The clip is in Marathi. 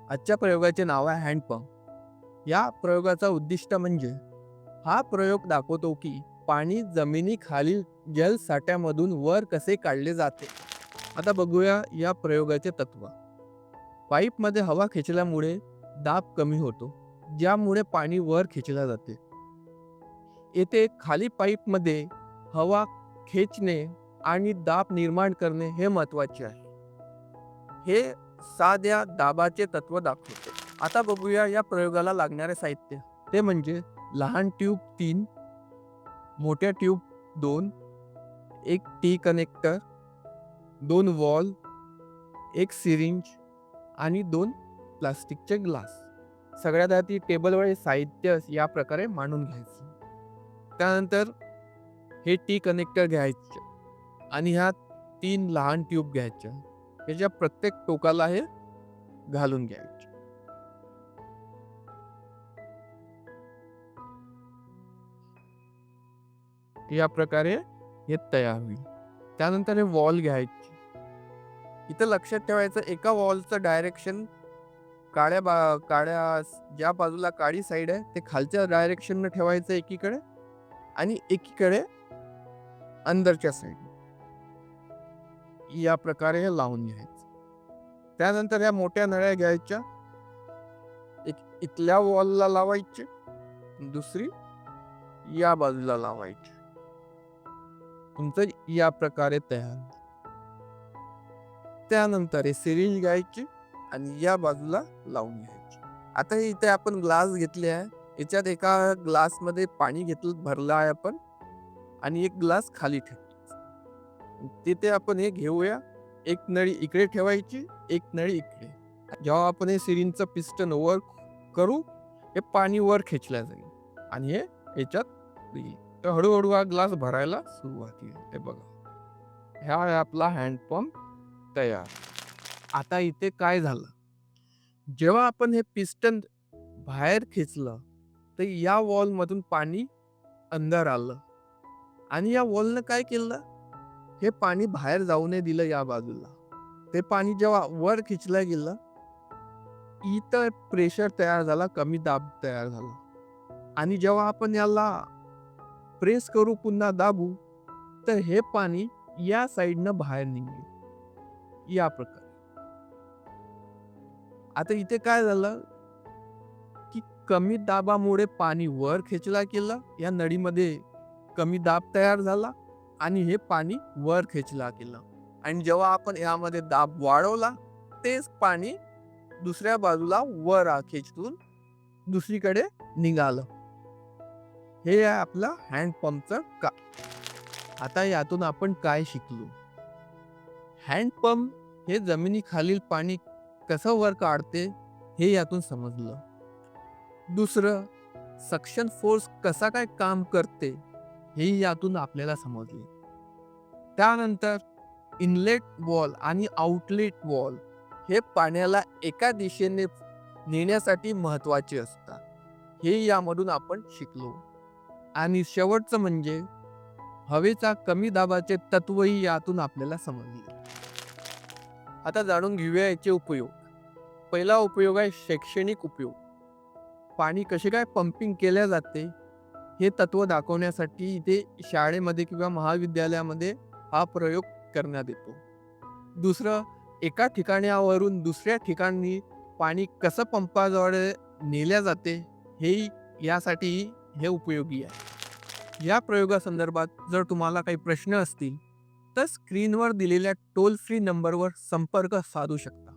आजच्या प्रयोगाचे नाव आहे हँडपंप. या प्रयोगाचा उद्दिष्ट म्हणजे हा प्रयोग दाखवतो की पाणी जमिनीखालील जलसाठ्यामधून वर कसे काढले जाते. आता बघूया या प्रयोगाचे तत्व. पाईपमध्ये हवा खेचल्यामुळे दाब कमी होतो, ज्यामुळे पाणी वर खेचले जाते. येथे खाली पाईपमध्ये हवा खेचणे आणि दाब निर्माण करणे हे महत्वाचे आहे. हे साध्या दाबाचे तत्व दाखवते. आता बघूया या प्रयोगाला लागणारे साहित्य. ते म्हणजे लहान ट्यूब 3, मोठ्या ट्यूब 2, एक टी कनेक्टर, 2 वॉल, एक सिरिंज आणि 2 प्लास्टिकचे ग्लास. सगळ्यात आधी टेबलवर हे साहित्य या प्रकारे मांडून घ्यायचं. त्यानंतर हे टी कनेक्टर घ्यायचे आणि ह्या 3 लहान ट्यूब घ्यायच्या. त्याच्या प्रत्येक टोकाला हे घालून घ्यायचे. या प्रकारे हे तयार होईल. त्यानंतर हे वॉल घ्यायचे. इथं लक्षात ठेवायचं, एका वॉलचं डायरेक्शन काळ्या ज्या बाजूला काळी साईड आहे ते खालच्या डायरेक्शननं ठेवायचं एकीकडे, आणि एकीकडे अंदरच्या साईड. या प्रकारे हे लावून घ्यायचं. त्यानंतर या मोठ्या नळ्या घ्यायच्या. एक इथल्या वॉलला लावायची, दुसरी या बाजूला लावायची. तुमचं या प्रकारे तयार. त्यानंतर हे सिरिंज घ्यायची आणि या बाजूला लावून घ्यायची. आता इथे आपण ग्लास घेतले आहे. याच्यात एका ग्लासमध्ये पाणी भरलं आहे आपण, आणि एक ग्लास खाली ठेवायचा. तिथे आपण हे घेऊया. एक नळी इकडे ठेवायची, एक नळी इकडे. जेव्हा आपण हे सिरिंजचं पिस्टन वर करू, हे पाणी वर खेचलं जाईल आणि हे याच्यात येईल. तर हळूहळू हा ग्लास भरायला सुरुवात होईल. हे बघा, हा आहे आपला हँडपंप तयार. आता इथे काय झालं, जेव्हा आपण हे पिस्टन बाहेर खेचलं तर या वॉल मधून पाणी अंदर आलं, आणि या वॉलनं काय केलं, हे पाणी बाहेर जाऊ नये दिलं या बाजूला. ते पाणी जेव्हा वर खिचलं गेलं, इथं प्रेशर तयार झाला, कमी दाब तयार झाला, आणि जेव्हा आपण याला प्रेस करू, पुन्हा दाबू, तर हे पाणी या साईडनं बाहेर निघेल या प्रकारे. आता इथे काय झालं की कमी दाबामुळे पाणी वर खेचला गेलं, या नळीमध्ये कमी दाब तयार झाला आणि हे पाणी वर खेचला गेलं, आणि जेव्हा आपण यामध्ये दाब वाढवला, तेच पाणी दुसऱ्या बाजूला वर खेचून दुसरीकडे निघालं. हे आहे आपलं हँडपंपचं का. आता यातून आपण काय शिकलो. हँडपंप हे जमिनीखालील पाणी कसं वर काढते हे यातून समजलं. दुसरं, सक्शन फोर्स कसा काय काम करते हे यातून आपल्याला समजले. त्यानंतर इनलेट वॉल आणि आउटलेट वॉल हे पाण्याला एका दिशेने नेण्यासाठी महत्वाचे असतात, हे यामधून आपण शिकलो. आणि शेवटचं म्हणजे हवेचा कमी दाबाचे तत्वही यातून आपल्याला समजले. आता जाणून घेऊया याचे उपयोग. पहिला उपयोग आहे शैक्षणिक उपयोग. पाणी कसे काय पंपिंग केल्या जाते हे तत्व दाखवण्यासाठी इथे शाळेमध्ये किंवा महाविद्यालयामध्ये हा प्रयोग करण्यात येतो. दुसरं, एका ठिकाणावरून दुसऱ्या ठिकाणी पाणी कसं पंपाद्वारे नेल्या जाते हे यासाठी हे उपयोगी आहे. या प्रयोगासंदर्भात जर तुम्हाला काही प्रश्न असतील तर स्क्रीनवर दिलेल्या टोल फ्री नंबरवर संपर्क साधू शकता.